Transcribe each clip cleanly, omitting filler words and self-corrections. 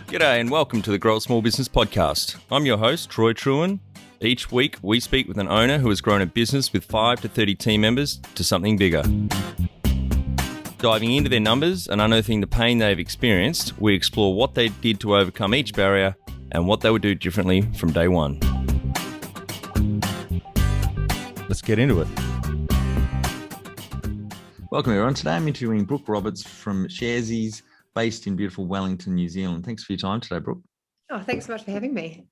G'day and welcome to the Grow a Small Business Podcast. I'm your host, Troy Truen. Each week, we speak with an owner who has grown a business with 5 to 30 team members to something bigger. Diving into their numbers and unearthing the pain they've experienced, we explore what they did to overcome each barrier and what they would do differently from day one. Let's get into it. Welcome everyone. Today I'm interviewing Brooke Roberts from Sharesies, based in beautiful Wellington, New Zealand. Thanks for your time today, Brooke. Oh, thanks so much for having me.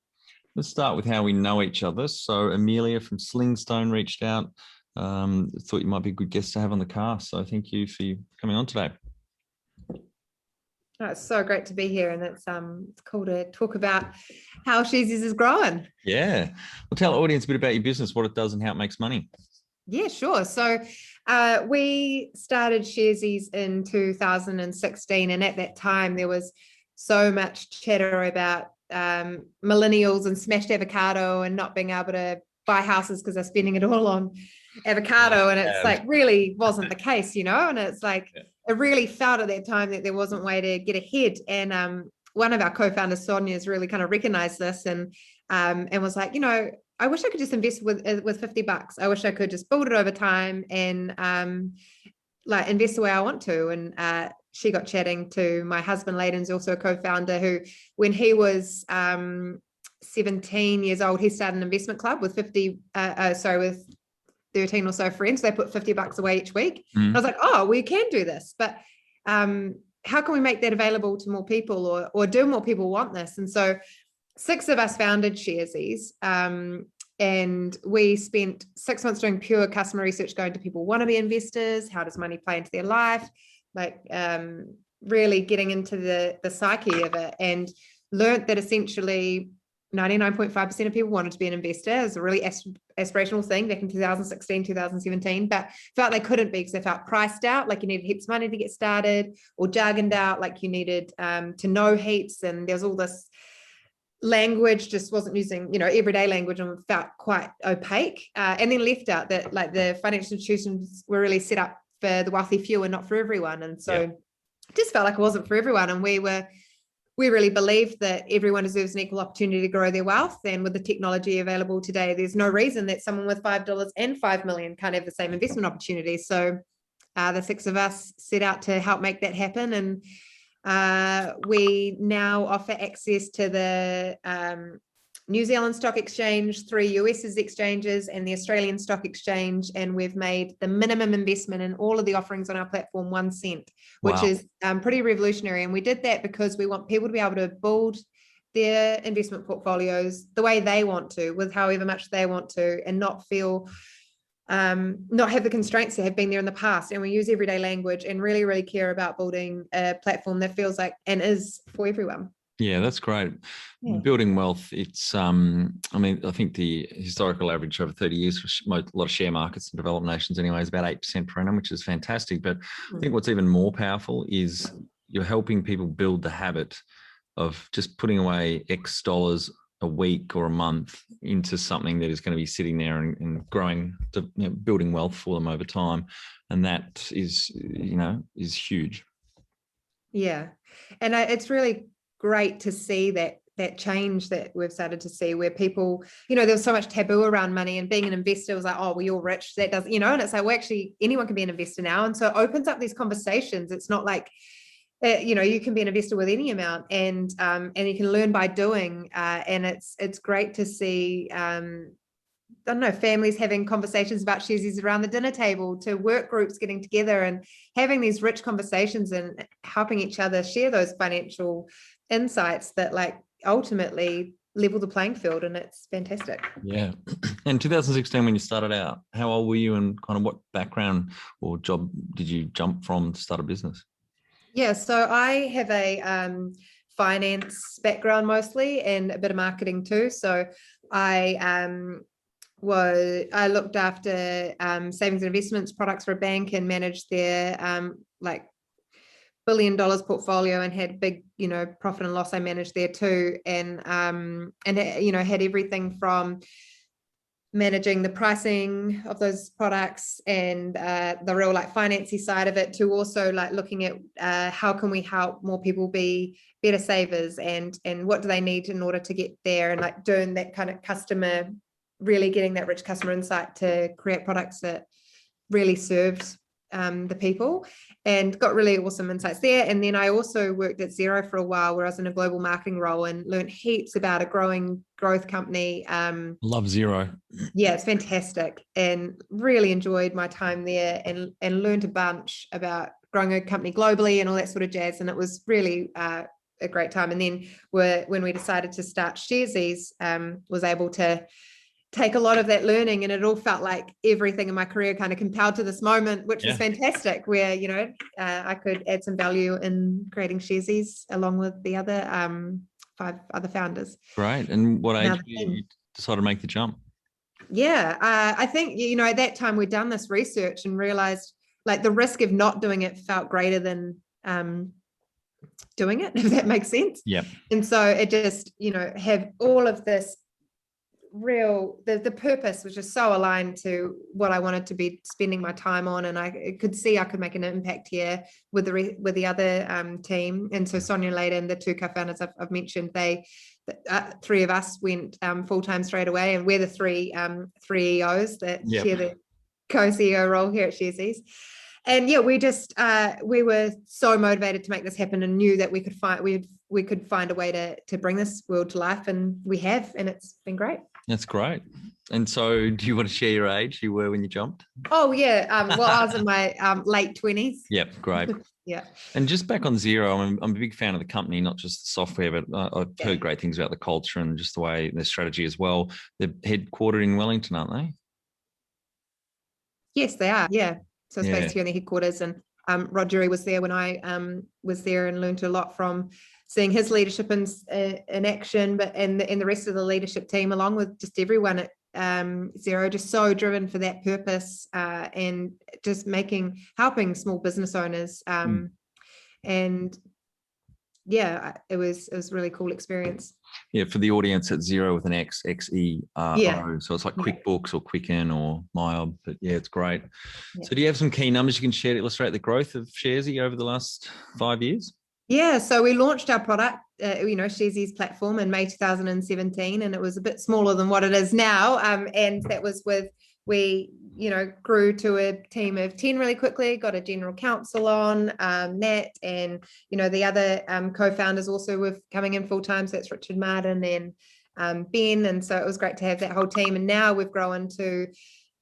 Let's start with how we know each other. So Amelia from Slingstone reached out, thought you might be a good guest to have on the cast. So thank you for coming on today. Oh, it's so great to be here, and it's cool to talk about how Sharesies is growing. Yeah. Well, tell the audience a bit about your business, what it does and how it makes money. Yeah, sure. So we started Sharesies in 2016, and at that time there was so much chatter about millennials and smashed avocado and not being able to buy houses because they're spending it all on avocado, and it's like really wasn't the case, and it's like it really felt at that time that there wasn't a way to get ahead. And one of our co-founders, Sonia's, really kind of recognized this and was like, I wish I could just invest with $50. I wish I could just build it over time and invest the way I want to. And she got chatting to my husband, Layden's also a co-founder, who, when he was 17 years old, he started an investment club with with 13 or so friends. They put $50 away each week. I was like, oh, we can do this, but how can we make that available to more people, or do more people want this? And so 6 of us founded Sharesies, and we spent 6 months doing pure customer research, going to people want to be investors, how does money play into their life, really getting into the psyche of it, and learned that essentially 99.5% of people wanted to be an investor. It was a really aspirational thing back in 2016, 2017, but felt they couldn't be because they felt priced out, like you needed heaps of money to get started, or jargoned out, like you needed to know heaps, and there's all this language just wasn't using, everyday language, and felt quite opaque, and then left out that like the financial institutions were really set up for the wealthy few and not for everyone. And so it just felt like it wasn't for everyone. And we really believed that everyone deserves an equal opportunity to grow their wealth. And with the technology available today, there's no reason that someone with $5 and 5 million can't have the same investment opportunity. So the 6 of us set out to help make that happen. And we now offer access to the New Zealand Stock Exchange, 3 US's exchanges, and the Australian Stock Exchange. And we've made the minimum investment in all of the offerings on our platform 1 cent, which is pretty revolutionary. And we did that because we want people to be able to build their investment portfolios the way they want to, with however much they want to, and not feel not have the constraints that have been there in the past. And we use everyday language and really, really care about building a platform that feels like and is for everyone. Yeah, that's great. Yeah. Building wealth, it's, I think the historical average over 30 years for a lot of share markets and developed nations anyway is about 8% per annum, which is fantastic. But I think what's even more powerful is you're helping people build the habit of just putting away X dollars a week or a month into something that is going to be sitting there and growing, building wealth for them over time. And that is huge. Yeah. And it's really great to see that change that we've started to see, where people, there was so much taboo around money, and being an investor was like, oh, well, you're rich. That doesn't, and it's like, well, actually anyone can be an investor now. And so it opens up these conversations. It's not like, you can be an investor with any amount, and you can learn by doing, and it's great to see, families having conversations about Sharesies around the dinner table, to work groups getting together and having these rich conversations and helping each other share those financial insights that ultimately level the playing field, and it's fantastic. Yeah. And 2016, when you started out, how old were you, and kind of what background or job did you jump from to start a business? Yeah, so I have a finance background mostly, and a bit of marketing too. So I looked after savings and investments products for a bank, and managed their $1 billion portfolio, and had big, profit and loss I managed there too. And had everything from managing the pricing of those products and the real like financy side of it, to also like looking at how can we help more people be better savers, and what do they need in order to get there, and like doing that kind of customer, really getting that rich customer insight to create products that really served the people, and got really awesome insights there. And then I also worked at Xero for a while, where I was in a global marketing role and learned heaps about a growth company. Love Xero. Yeah, it's fantastic, and really enjoyed my time there, and learned a bunch about growing a company globally and all that sort of jazz. And it was really a great time. And then when we decided to start Sharesies, was able to take a lot of that learning, and it all felt like everything in my career kind of compelled to this moment, which was fantastic, where I could add some value in creating Sharesies along with the other 5 other founders. Great. And what age did you decide to make the jump? I think at that time we'd done this research and realized like the risk of not doing it felt greater than doing it, if that makes sense. Yeah. And so it just have all of this real, the purpose was just so aligned to what I wanted to be spending my time on, and I could see I could make an impact here with the other team. And so Sonia later and the 2 co-founders I've mentioned, 3 of us went full-time straight away, and we're the 3 EOs that share the co-CEO role here at Sharesies. And we were so motivated to make this happen, and knew that we could find a way to bring this world to life, and we have, and it's been great. That's great. And so do you want to share your age you were when you jumped? Oh yeah. Well, I was in my late 20s. Yep, great. Yeah. And just back on Xero, I'm a big fan of the company, not just the software, but I've heard great things about the culture and just the way their strategy as well. They're headquartered in Wellington, aren't they? Yes, they are. Yeah. So it's based here in the headquarters, and Rod Drury was there when I was there, and learned a lot from seeing his leadership in action, but and the rest of the leadership team, along with just everyone at Xero, just so driven for that purpose, and just helping small business owners, and it was a really cool experience. Yeah, for the audience, at Xero with an X, XERO. So it's like QuickBooks or Quicken or MyOb, but it's great. Yeah. So do you have some key numbers you can share to illustrate the growth of Sharesies over the last 5 years? Yeah, so we launched our product, Sharesies platform in May 2017, and it was a bit smaller than what it is now. And that was we grew to a team of 10 really quickly, got a general counsel on, Nat, and, the other co-founders also were coming in full time. So that's Richard Martin and Ben. And so it was great to have that whole team. And now we've grown to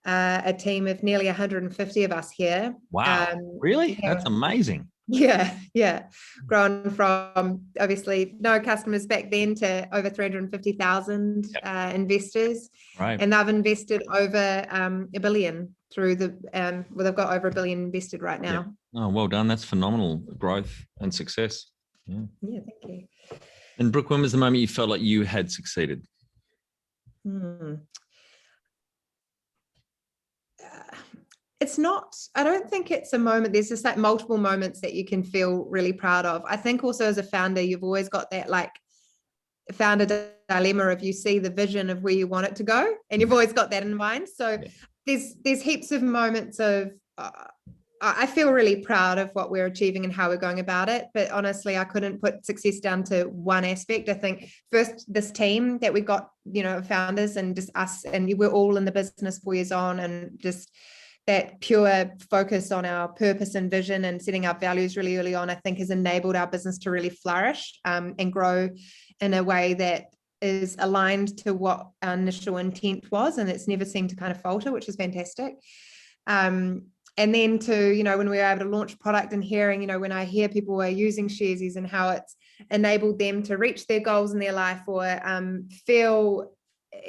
a team of nearly 150 of us here. Wow, really? Yeah. That's amazing. Yeah. Grown from obviously no customers back then to over 350,000 investors. Right. And they've invested over $1 billion through they've got over $1 billion invested right now. Yep. Oh, well done. That's phenomenal growth and success. Yeah, thank you. And Brooke, when was the moment you felt like you had succeeded? I don't think it's a moment. There's just like multiple moments that you can feel really proud of. I think also as a founder, you've always got that like founder dilemma of you see the vision of where you want it to go, and you've always got that in mind. So there's heaps of moments of I feel really proud of what we're achieving and how we're going about it. But honestly, I couldn't put success down to one aspect. I think first, this team that we got, founders, and just us, and we're all in the business 4 years on, and just that pure focus on our purpose and vision and setting up values really early on, I think has enabled our business to really flourish and grow in a way that is aligned to what our initial intent was. And it's never seemed to kind of falter, which is fantastic. And then to, when we were able to launch product, and hearing, when I hear people are using Sharesies and how it's enabled them to reach their goals in their life, or feel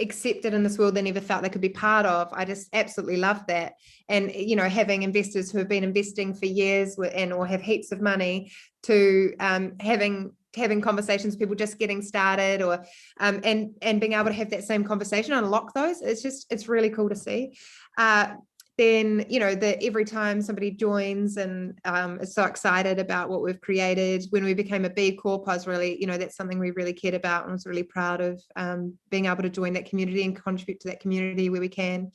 accepted in this world they never felt they could be part of, I just absolutely love that. And having investors who have been investing for years or have heaps of money, to having conversations with people just getting started, or and being able to have that same conversation, unlock those, it's really cool to see. then, you know, every time somebody joins and is so excited about what we've created. When we became a B Corp, I was really, you know, that's something we really cared about, and I was really proud of being able to join that community and contribute to that community where we can.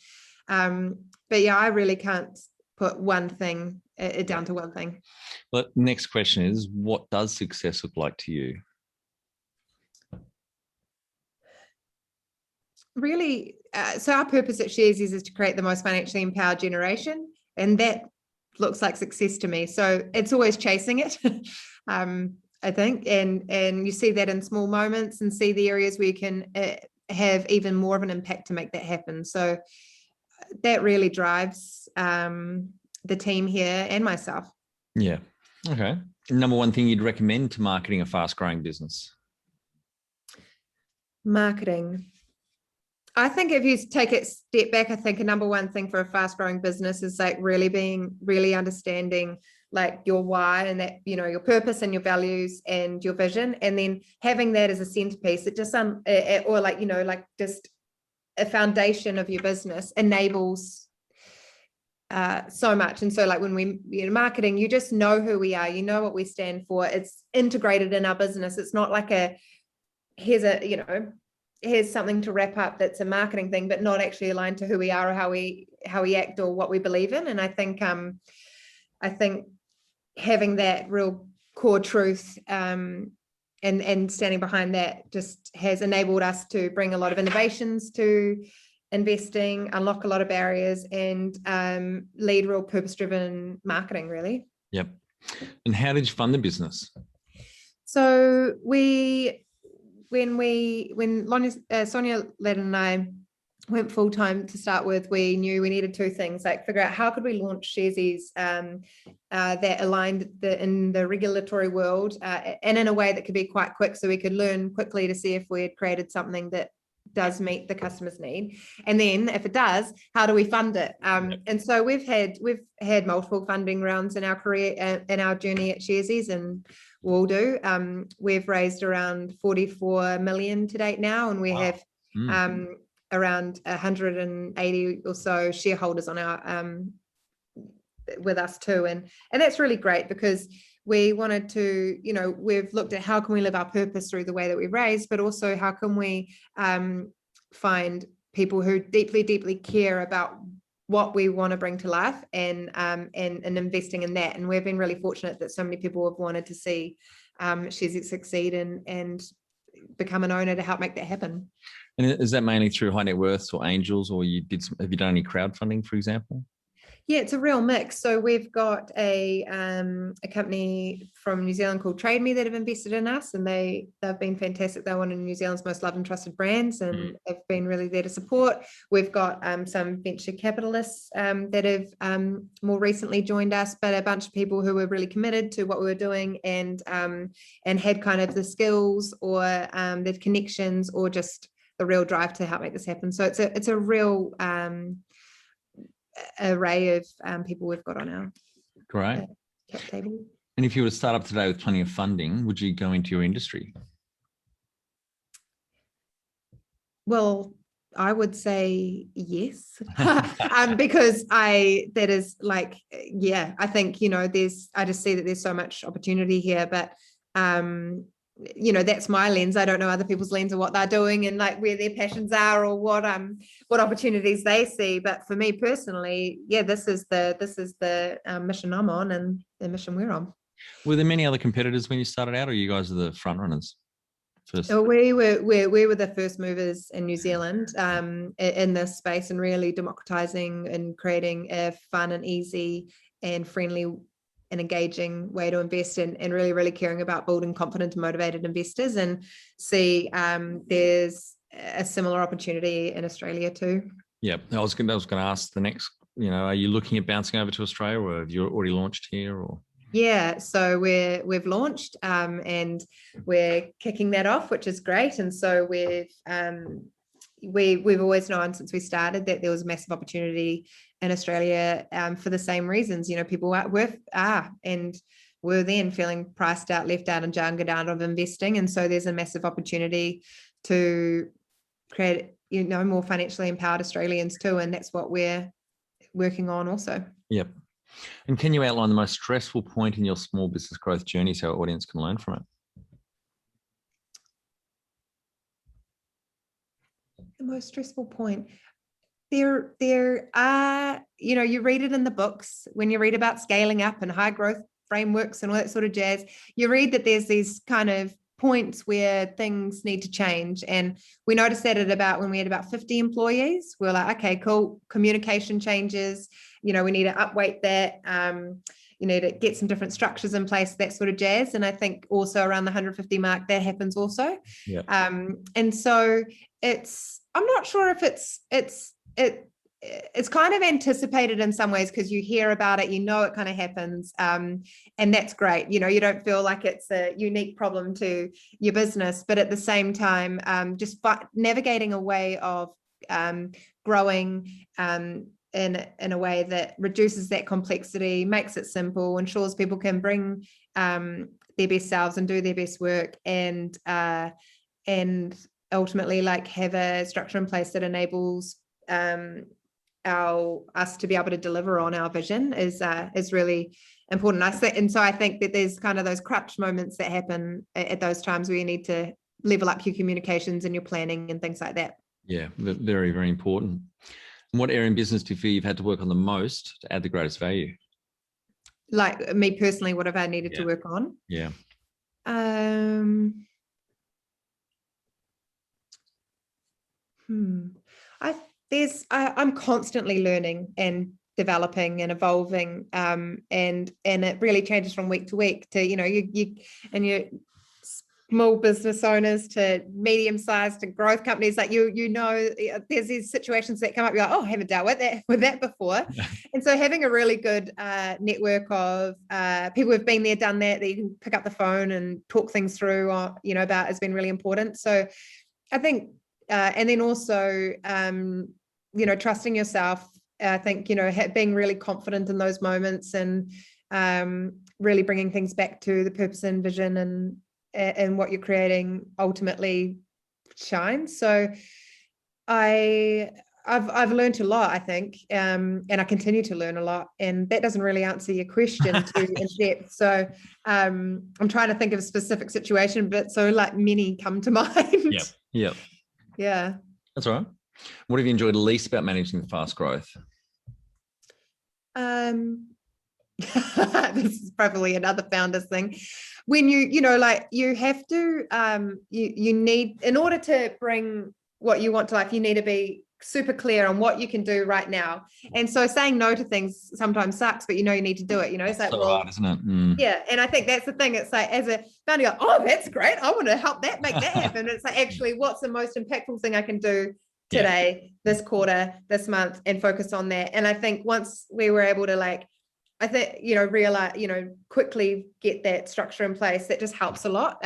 But yeah, I really can't put one thing down to one thing. Well, next question is, what does success look like to you? Really, so our purpose at Sharesies is to create the most financially empowered generation, and that looks like success to me. So it's always chasing it, I think, and you see that in small moments, and see the areas where you can have even more of an impact to make that happen. So that really drives the team here and myself. Yeah. Okay. Number one thing you'd recommend to marketing a fast-growing business? Marketing. I think if you take a step back, I think a number one thing for a fast growing business is like really understanding like your why, and that, you know, your purpose and your values and your vision, and then having that as a centerpiece. It just or like, you know, like just a foundation of your business enables so much. And so like when we, you know, marketing, you just know who we are, you know what we stand for. It's integrated in our business. It's not like here's something to wrap up that's a marketing thing, but not actually aligned to who we are or how we act or what we believe in. And I think having that real core truth and standing behind that just has enabled us to bring a lot of innovations to investing, unlock a lot of barriers, and lead real purpose-driven marketing, really. Yep. And how did you fund the business? So when Sonia Ladin and I went full-time to start with, we knew we needed two things, like figure out how could we launch Sharesies that aligned in the regulatory world and in a way that could be quite quick, so we could learn quickly to see if we had created something that does meet the customer's need, and then if it does, how do we fund it? And so we've had multiple funding rounds in our career, in our journey at Sharesies, and will do. We've raised around 44 million to date now, and we have around 180 or so shareholders on our with us too, and that's really great, because we wanted to, you know, we've looked at how can we live our purpose through the way that we raise, but also how can we find people who deeply care about what we want to bring to life, and investing in that. And we've been really fortunate that so many people have wanted to see Sharesies succeed and become an owner to help make that happen. And is that mainly through high net worths or angels, or have you done any crowdfunding, for example? Yeah, it's a real mix. So we've got a company from New Zealand called Trade Me that have invested in us, and they've been fantastic. They're one of New Zealand's most loved and trusted brands, and have been really there to support. We've got some venture capitalists that have more recently joined us, but a bunch of people who were really committed to what we were doing, and had kind of the skills or the connections or just the real drive to help make this happen. So it's a real array of people we've got on our cap table. And if you were to start up today with plenty of funding, would you go into your industry? Well, I would say yes, because I think, you know, I just see that there's so much opportunity here, but you know, that's my lens. I don't know other people's lens of what they're doing and like where their passions are or what opportunities they see. But for me personally, yeah, this is the mission I'm on and the mission we're on. Were there many other competitors when you started out, or you guys are the front runners? So we were the first movers in New Zealand in this space, and really democratizing and creating a fun and easy and friendly and engaging way to invest in, and really caring about building confident and motivated investors, and see there's a similar opportunity in Australia too. Yeah, I was going to ask the next, you know, are you looking at bouncing over to Australia, or have you already launched here? Or yeah, so we've launched and we're kicking that off, which is great. And so we've always known since we started that there was a massive opportunity in Australia for the same reasons. You know, people were then feeling priced out, left out, and jungled out of investing. And so there's a massive opportunity to create, you know, more financially empowered Australians too. And that's what we're working on also. Yep. And can you outline the most stressful point in your small business growth journey so our audience can learn from it? The most stressful point. There are, you read it in the books when you read about scaling up and high growth frameworks and all that sort of jazz. You read that there's these kind of points where things need to change. And we noticed that when we had about 50 employees, we're like, okay, cool. Communication changes. We need to upweight that. You need to get some different structures in place, that sort of jazz. And I think also around the 150 mark, that happens also. Yeah. And so I'm not sure if it's kind of anticipated in some ways because you hear about it, it kind of happens. And that's great. You don't feel like it's a unique problem to your business, but at the same time, just navigating a way of growing in a way that reduces that complexity, makes it simple, ensures people can bring their best selves and do their best work, and ultimately have a structure in place that enables us to be able to deliver on our vision is really important. I think that there's kind of those crutch moments that happen at those times where you need to level up your communications and your planning and things like that. Yeah, very, very important. And what area in business do you feel you've had to work on the most to add the greatest value? Like me personally, what have I needed to work on? Yeah. I'm constantly learning and developing and evolving, and it really changes from week to week. To you and your small business owners to medium-sized to growth companies, there's these situations that come up. You're like, oh, I haven't dealt with that before. And so having a really good network of people who've been there, done that you can pick up the phone and talk things through, about has been really important. So I think, and then also, trusting yourself. I think, being really confident in those moments and really bringing things back to the purpose and vision and what you're creating ultimately shines. So I've learned a lot, I think, and I continue to learn a lot. And that doesn't really answer your question too in depth. So I'm trying to think of a specific situation, but so many come to mind. Yep. Yeah. That's all right. What have you enjoyed least about managing the fast growth? This is probably another founder's thing. When you have to, you need, in order to bring what you want to life, you need to be super clear on what you can do right now. And so saying no to things sometimes sucks, but you need to do it. It's like, so hard, isn't it? Yeah. And I think that's the thing. It's like, as a founder, you're like, oh, that's great. I want to help make that happen. It's like, actually, what's the most impactful thing I can do today, this quarter, this month, and focus on that. And I think once we were able to realize, quickly get that structure in place, that just helps a lot.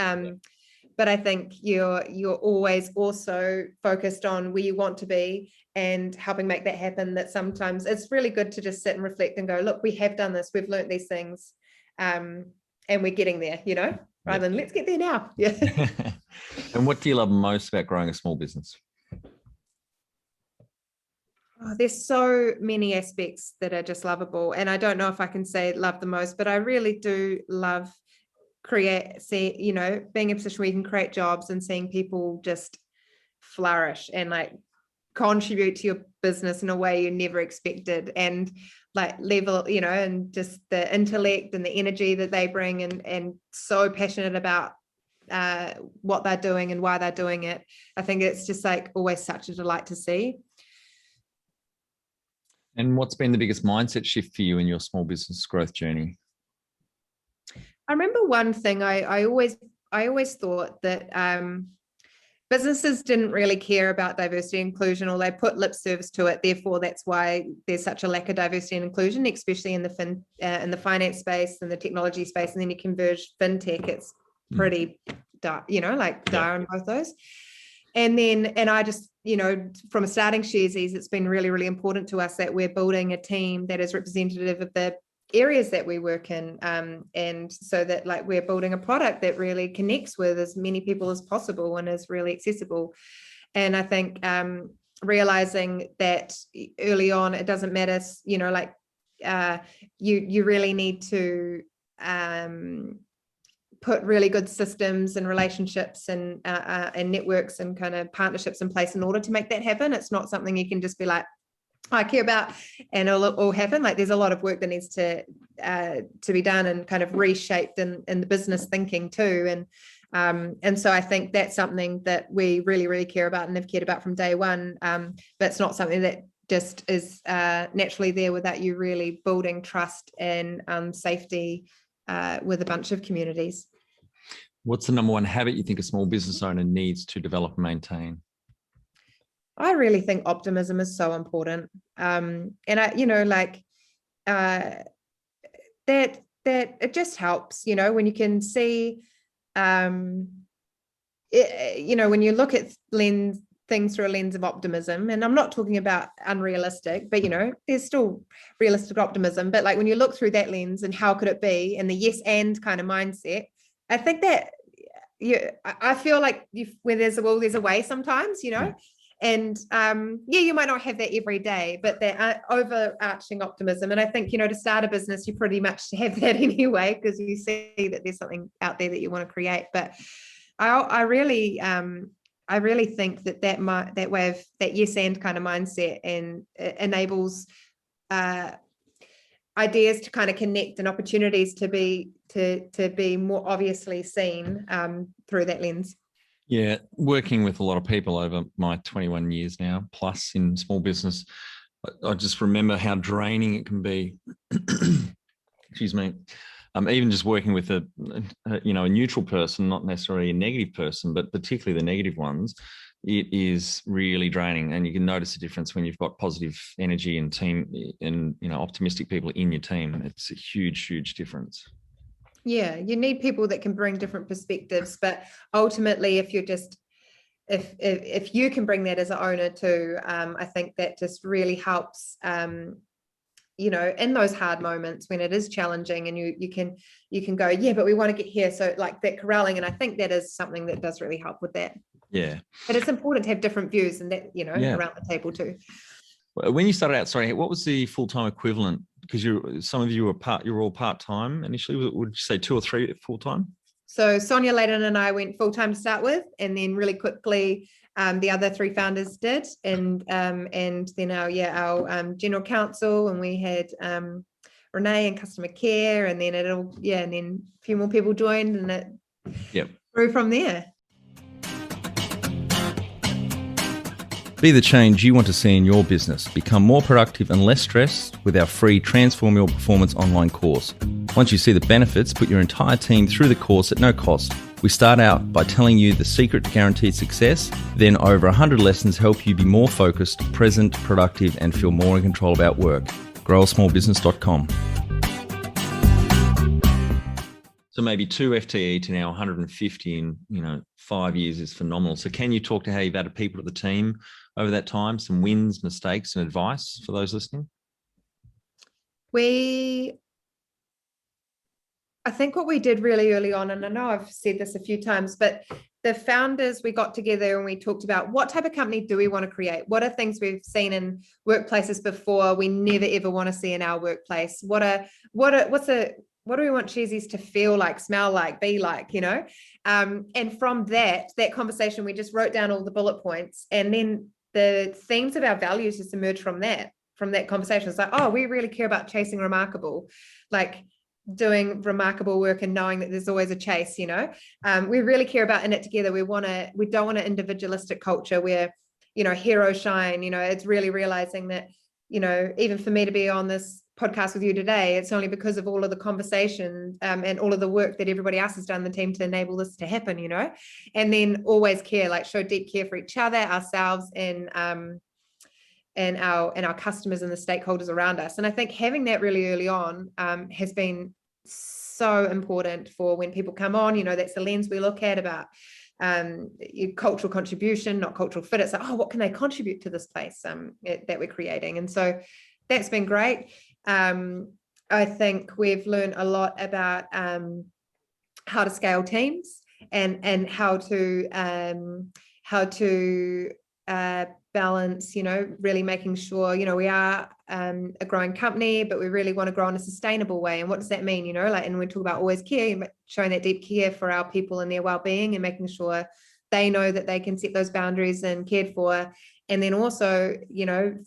But I think you're always also focused on where you want to be and helping make that happen. That sometimes it's really good to just sit and reflect and go, look, we have done this, we've learned these things, and we're getting there, rather than let's get there now. Yeah. And what do you love most about growing a small business? Oh, there's so many aspects that are just lovable. And I don't know if I can say love the most, but I really do love being in a position where you can create jobs and seeing people just flourish and contribute to your business in a way you never expected, and level, and just the intellect and the energy that they bring, and so passionate about what they're doing and why they're doing it. I think it's just always such a delight to see. And what's been the biggest mindset shift for you in your small business growth journey? I remember one thing. I always thought that businesses didn't really care about diversity and inclusion, or they put lip service to it. Therefore, that's why there's such a lack of diversity and inclusion, especially in the finance space and the technology space. And then you converge fintech, it's pretty dire on both those. And I just, from a starting Sharesies, it's been really, really important to us that we're building a team that is representative of the areas that we work in, and so that we're building a product that really connects with as many people as possible and is really accessible. And I think realizing that early on, it doesn't matter, you know, like you really need to put really good systems and relationships and networks and kind of partnerships in place in order to make that happen. It's not something you can just be like, I care about and it'll all happen. Like there's a lot of work that needs to be done and kind of reshaped in the business thinking too. And so I think that's something that we really, really care about and have cared about from day one. But it's not something that just is naturally there without you really building trust and safety with a bunch of communities. What's the number one habit you think a small business owner needs to develop and maintain? I really think optimism is so important. And I, you know, like that it just helps, you know, when you can see, you know, when you look at things through a lens of optimism, and I'm not talking about unrealistic, but, you know, there's still realistic optimism, but like when you look through that lens and how could it be, and the yes and kind of mindset, I think that I feel like where there's a will, there's a way sometimes, you know. And you might not have that every day, but that overarching optimism. And I think, you know, to start a business, you pretty much have that anyway, because you see that there's something out there that you want to create. But I really think that way of that yes and kind of mindset and enables ideas to kind of connect and opportunities to be more obviously seen through that lens. Yeah, working with a lot of people over my 21 years now, plus in small business, I just remember how draining it can be. Excuse me. Even just working with a neutral person, not necessarily a negative person, but particularly the negative ones, it is really draining. And you can notice a difference when you've got positive energy and team and, you know, optimistic people in your team. It's a huge, huge difference. Yeah, you need people that can bring different perspectives, but ultimately, if you're just if you can bring that as an owner too, I think that just really helps. You know, in those hard moments when it is challenging, and you can go, yeah, but we want to get here. So like that corralling, and I think that is something that does really help with that. Yeah, but it's important to have different views and that, you know, around the table too. When you started out, sorry, what was the full-time equivalent? Because some of you were all part-time initially. Would you say 2 or 3 full-time? So Sonia Layden and I went full-time to start with, and then really quickly the other 3 founders did, and then our general counsel, and we had Renee in customer care, and then and then a few more people joined, and it grew from there. Be the change you want to see in your business. Become more productive and less stressed with our free Transform Your Performance online course. Once you see the benefits, put your entire team through the course at no cost. We start out by telling you the secret to guaranteed success, then over 100 lessons help you be more focused, present, productive, and feel more in control about work. growasmallbusiness.com. So maybe 2 FTE to now 150 in 5 years is phenomenal. So can you talk to how you've added people to the team over that time, some wins, mistakes, and advice for those listening? I think what we did really early on, and I know I've said this a few times, but the founders, we got together and we talked about what type of company do we want to create? What are things we've seen in workplaces before we never ever want to see in our workplace? What do we want Sharesies to feel like, smell like, be like, you know? And from that conversation, we just wrote down all the bullet points, and then the themes of our values just emerged from that conversation. It's like, oh, we really care about chasing remarkable, like doing remarkable work and knowing that there's always a chase, you know. We really care about in it together. We don't want an individualistic culture where, you know, heroes shine. You know, it's really realizing that, you know, even for me to be on this podcast with you today, it's only because of all of the conversation and all of the work that everybody else has done in the team to enable this to happen, you know. And then always care, like show deep care for each other, ourselves, and our customers and the stakeholders around us. And I think having that really early on has been so important for when people come on. You know, that's the lens we look at about cultural contribution, not cultural fit. It's like, oh, what can they contribute to this place that we're creating? And so that's been great. I think we've learned a lot about how to scale teams and how to balance, really making sure, we are a growing company, but we really want to grow in a sustainable way. And what does that mean? And we talk about always care, showing that deep care for our people and their well-being, and making sure they know that they can set those boundaries and cared for. And then also,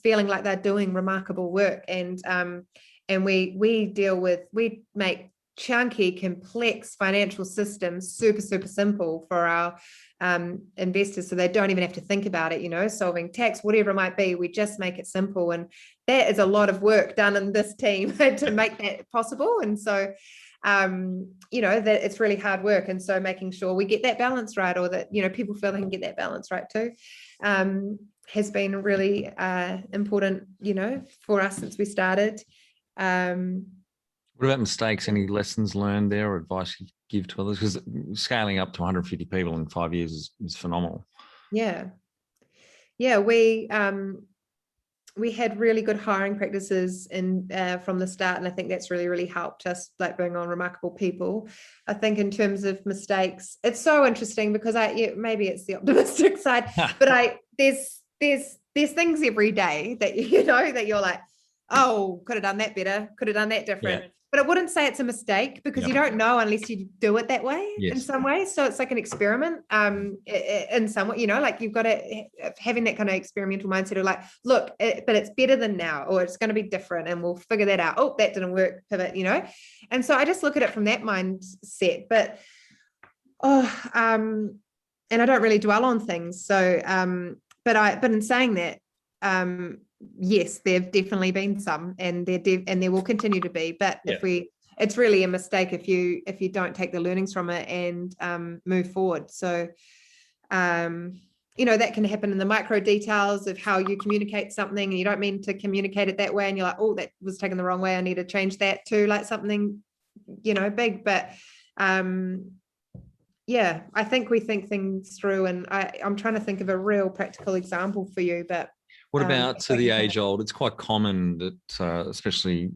feeling like they're doing remarkable work. And we make chunky, complex financial systems super, super simple for our investors, so they don't even have to think about it, solving tax, whatever it might be. We just make it simple, and that is a lot of work done in this team to make that possible. And so that it's really hard work, and so making sure we get that balance right, or that people feel they can get that balance right too, has been really important for us since we started. What about mistakes? Any lessons learned there, or advice you give to others? Because scaling up to 150 people in 5 years is phenomenal. Yeah. We had really good hiring practices from the start, and I think that's really, really helped us bring on remarkable people. I think in terms of mistakes, it's so interesting because maybe it's the optimistic side, but there's things every day that that you're like, oh, could have done that better, could have done that different. Yeah. But I wouldn't say it's a mistake, because you don't know unless you do it that way. Yes. In some ways. So it's like an experiment in some way, you've got to having that kind of experimental mindset of like, look, but it's better than now, or it's going to be different, and we'll figure that out. Oh, that didn't work, pivot, And so I just look at it from that mindset. But and I don't really dwell on things. So but in saying that, yes, there have definitely been some, and there will continue to be. But it's really a mistake if you don't take the learnings from it and move forward. So, that can happen in the micro details of how you communicate something, and you don't mean to communicate it that way, and you're like, oh, that was taken the wrong way, I need to change that to like something, big. But I think we think things through, and I'm trying to think of a real practical example for you, but. What about to the age old? It's quite common that, especially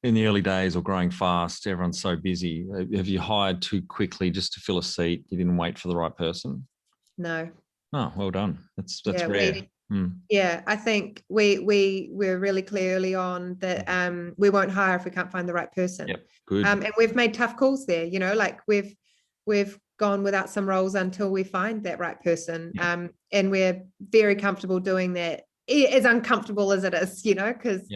in the early days or growing fast, everyone's so busy. Have you hired too quickly just to fill a seat? You didn't wait for the right person? No. Oh, well done. That's rare. Yeah, I think we're really clear early on that we won't hire if we can't find the right person. Yep, good. And we've made tough calls there. We've gone without some roles until we find that right person. Yep. And we're very comfortable doing that. As uncomfortable as it is, because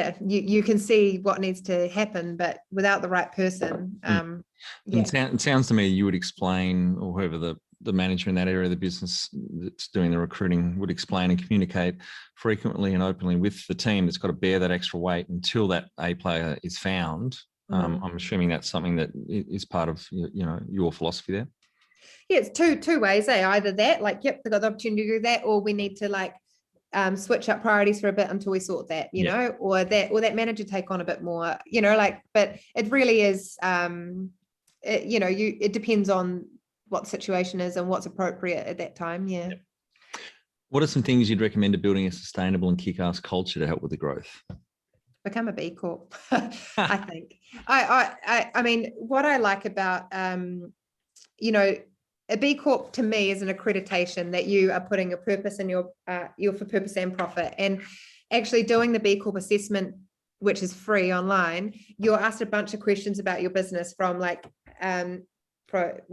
you can see what needs to happen, but without the right person, It sounds to me you would explain, or whoever the manager in that area of the business that's doing the recruiting would explain and communicate frequently and openly with the team that's got to bear that extra weight until that A player is found. I'm assuming that's something that is part of your philosophy there. Yeah, it's two ways. Either that, like, yep, they've got the opportunity to do that, or we need to switch up priorities for a bit until we sort that, or that manager take on a bit more, but it really is, it depends on what the situation is and what's appropriate at that time. Yeah. Yep. What are some things you'd recommend to building a sustainable and kick-ass culture to help with the growth? Become a B Corp. I think. I mean, what I like about, a B Corp to me is an accreditation that you are putting a purpose in you're for purpose and profit. And actually doing the B Corp assessment, which is free online, you're asked a bunch of questions about your business, from what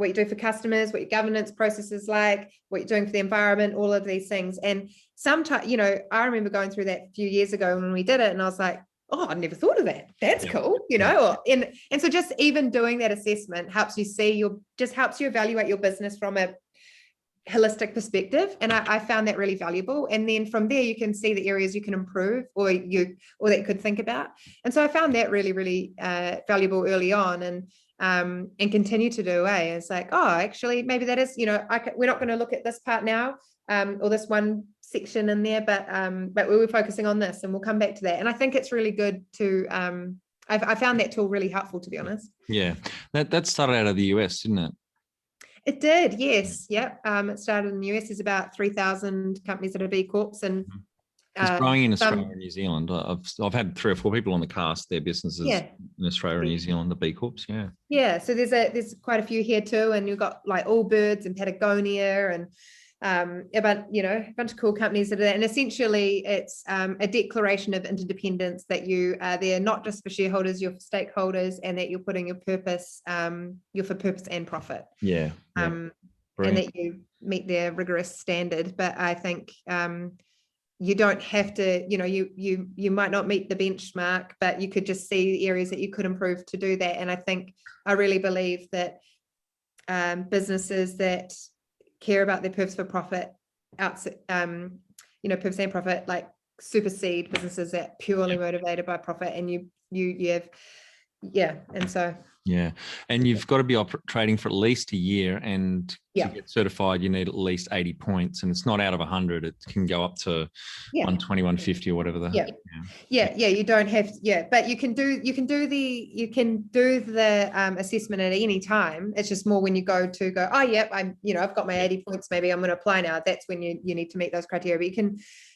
you do for customers, what your governance process is like, what you're doing for the environment, all of these things. And sometimes, I remember going through that a few years ago when we did it, and I was like, oh, I never thought of that. That's cool, and so just even doing that assessment helps you helps you evaluate your business from a holistic perspective. And I found that really valuable. And then from there, you can see the areas you can improve or that you could think about. And so I found that really, really valuable early on, and continue to do. It's like, oh, actually, maybe that is, we're not going to look at this part now, or this one section in there, but we were focusing on this, and we'll come back to that. And I think it's really good to I found that tool really helpful, to be honest. Yeah, that started out of the US, didn't it? It did, yes. Yep. It started in the US. There's about 3,000 companies that are B Corps, and it's growing in Australia and New Zealand. I've had 3 or 4 people on the cast, their businesses in Australia and New Zealand, the B Corps. Yeah. So there's quite a few here too, and you've got like Allbirds and Patagonia, and about, a bunch of cool companies that are there. And essentially it's a declaration of interdependence, that you are there not just for shareholders, you're for stakeholders, and that you're putting your purpose, you're for purpose and profit. Yeah. And that you meet their rigorous standard. But I think you don't have to, you might not meet the benchmark, but you could just see areas that you could improve to do that. And I really believe that businesses that care about their purpose for profit, purpose and profit, like supersede businesses that purely motivated by profit. And you have, and so. Yeah. And you've got to be trading for at least a year, and to get certified, you need at least 80 points, and it's not out of 100. It can go up to 120, 150 or whatever. You don't have, but you can do the assessment at any time. It's just more when you go, I've got my 80 points, maybe I'm going to apply now. That's when you need to meet those criteria. But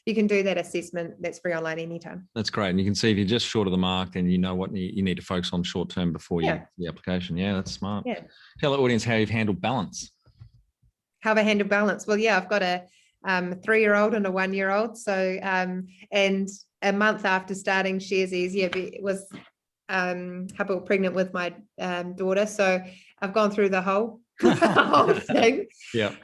you can do that assessment. That's free online anytime. That's great. And you can see if you're just short of the mark, then you know what you need to focus on short term before you the application. Yeah, that's smart. Yeah. Tell the audience how you've handled balance. How have I handled balance? Well, I've got a 3-year-old and a 1-year-old. So, and a month after starting Sharesies, it was couple pregnant with my daughter. So I've gone through the whole thing. Yeah.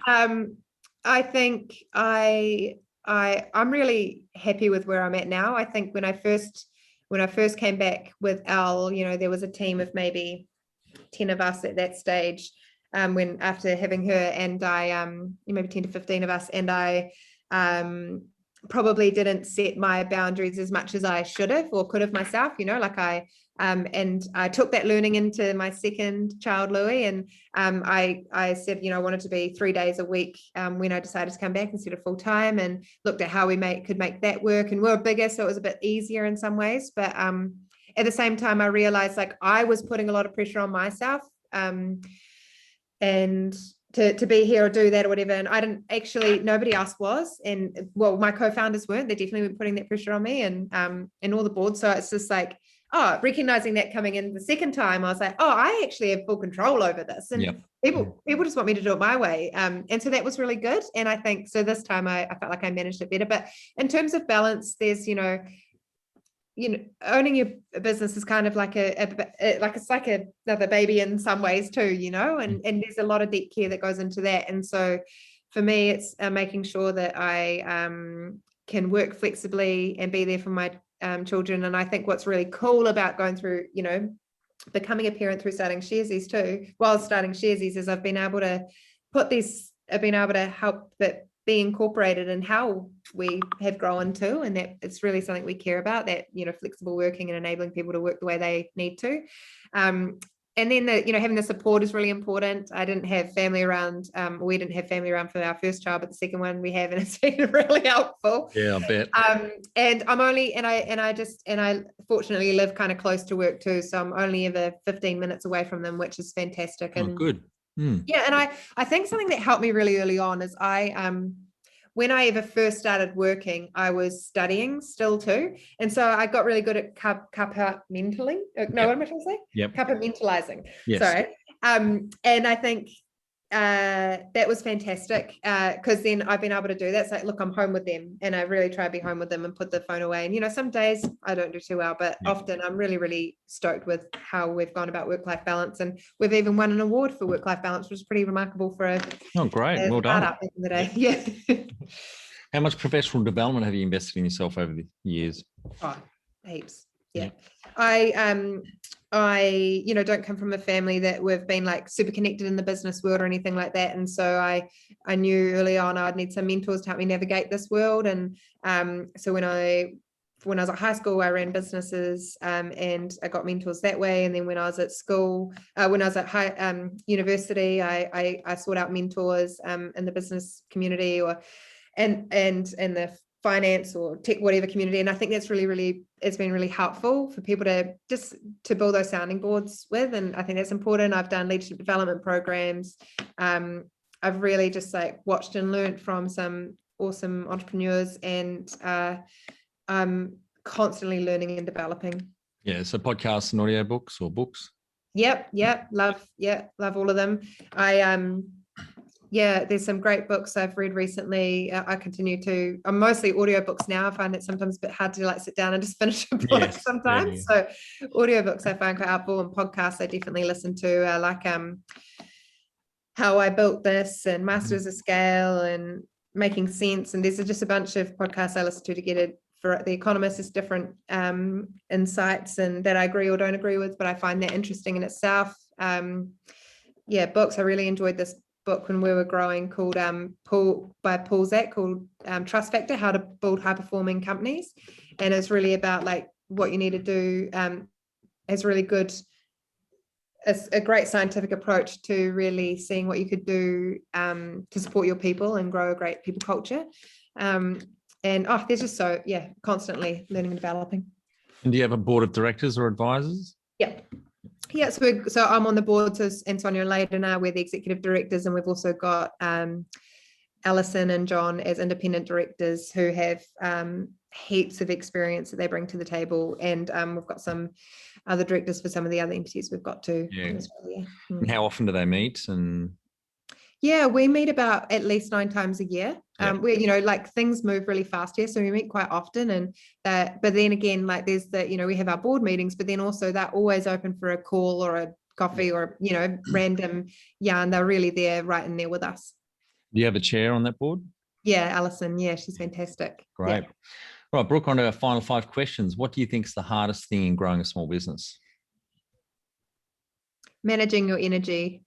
I think I'm really happy with where I'm at now. I think when I first came back with Al, there was a team of maybe 10 of us at that stage. When after having her, and I maybe 10 to 15 of us, and I probably didn't set my boundaries as much as I should have or could have myself, and I took that learning into my second child, Louis, and I said, I wanted to be 3 days a week when I decided to come back instead of full time, and looked at how we could make that work. And we're bigger, so it was a bit easier in some ways, but at the same time I realized I was putting a lot of pressure on myself and to be here or do that or whatever. And I didn't actually, nobody else was. And well, my co-founders weren't. They definitely were putting that pressure on me and all the board. So it's just recognizing that coming in the second time, I was like, I actually have full control over this. And people just want me to do it my way. And so that was really good. And I think, so this time I felt like I managed it better. But in terms of balance, there's, owning your business is kind of like it's like another baby in some ways too, and there's a lot of deep care that goes into that. And so for me, it's making sure that I can work flexibly and be there for my children. And I think what's really cool about going through, becoming a parent through starting Sharesies too, while starting Sharesies, is I've been able to help that be incorporated in how we have grown too, and that it's really something we care about, that flexible working and enabling people to work the way they need to. And then having the support is really important. I didn't have family around. We didn't have family around for our first child, but the second one we have, and it's been really helpful. Yeah, I bet. And I fortunately live kind of close to work too, so I'm only ever 15 minutes away from them, which is fantastic. And good. Yeah, and I think something that helped me really early on is when I ever first started working, I was studying still too. And so I got really good at compartmentalizing. What am I trying to say? Compartmentalizing. Yes. Sorry. And I think that was fantastic because then I've been able to do that. It's like, look, I'm home with them, and I really try to be home with them and put the phone away. And some days I don't do too well, but often I'm really, really stoked with how we've gone about work-life balance. And we've even won an award for work-life balance, which is pretty remarkable for a great, well done. Back in the day. Yeah. How much professional development have you invested in yourself over the years? Heaps. Yeah. I don't come from a family that we've been like super connected in the business world or anything like that. And so I knew early on I'd need some mentors to help me navigate this world. And so when I was at high school, I ran businesses and I got mentors that way. And then when I was at school, when I was at university, I sought out mentors in the business community and the finance or tech, whatever community. And I think that's it's been really helpful for people to build those sounding boards with. And I think that's important. I've done leadership development programs. I've really just watched and learned from some awesome entrepreneurs, and I'm constantly learning and developing. Yeah. So podcasts and audio books or books. Yep. Love all of them. Yeah, there's some great books I've read recently. I'm mostly audiobooks now. I find it sometimes a bit hard to like sit down and just finish a book sometimes. So audiobooks I find quite helpful, and podcasts I definitely listen to. I like How I Built This and Masters of Scale and Making Sense. And there's just a bunch of podcasts I listen to get it. For The Economist, is different insights and that I agree or don't agree with, but I find that interesting in itself. Books. I really enjoyed this book when we were growing called Paul Zak called Trust Factor: How to Build High Performing Companies, and it's really about like what you need to do. It's really good. It's a great scientific approach to really seeing what you could do to support your people and grow a great people culture. There's just constantly learning and developing. And do you have a board of directors or advisors? Yeah, so I'm on the board, and Sonia and Layden are, we're the executive directors, and we've also got Alison and John as independent directors who have heaps of experience that they bring to the table, and we've got some other directors for some of the other entities we've got too. And how often do they meet? And we meet about at least 9 times a year. Things move really fast here, so we meet quite often. But then again, like there's we have our board meetings, but then also they're always open for a call or a coffee or random yarn. They're really there, right in there with us. Do you have a chair on that board? Yeah, Alison. Yeah, she's fantastic. Great. Yeah. All right, Brooke, on to our final 5 questions. What do you think is the hardest thing in growing a small business? Managing your energy.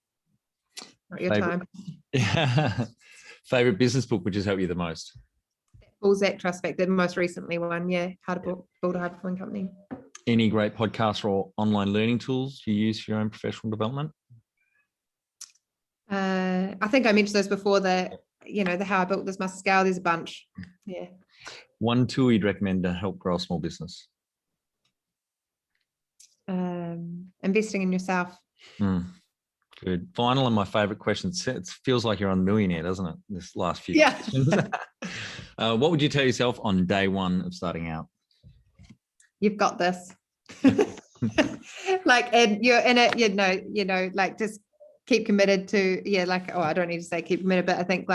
Not your time. Yeah. Favorite business book which has helped you the most? Paul Zak, Trust Factor, the most recently one. Yeah, How to Build a High Performing Company. Any great podcasts or online learning tools you use for your own professional development? I think I mentioned those before. The How I Built This Master Scale. There's a bunch. Yeah. One tool you'd recommend to help grow a small business? Investing in yourself. Good. Final and my favorite question. It feels like you're on Millionaire, doesn't it? This last few questions. What would you tell yourself on day 1 of starting out? You've got this. And you're in it, like just keep committed to, I don't need to say keep committed, but I think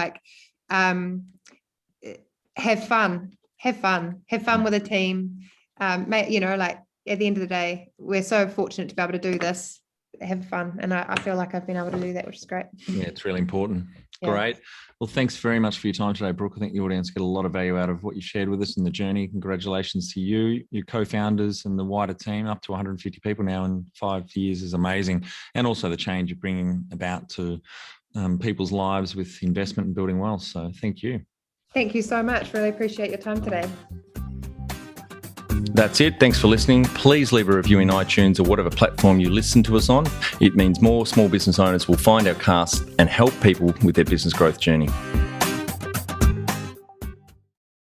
have fun with a team. At the end of the day, we're so fortunate to be able to do this. Have fun, and I feel like I've been able to do that, which is great. Yeah, it's really important. Great. Well, thanks very much for your time today, Brooke. I think the audience get a lot of value out of what you shared with us in the journey. Congratulations to you, your co-founders, and the wider team. Up to 150 people now in 5 years is amazing, and also the change you're bringing about to people's lives with investment and building wealth. So thank you. Thank you so much. Really appreciate your time today. That's it. Thanks for listening. Please leave a review in iTunes or whatever platform you listen to us on. It means more small business owners will find our cast and help people with their business growth journey.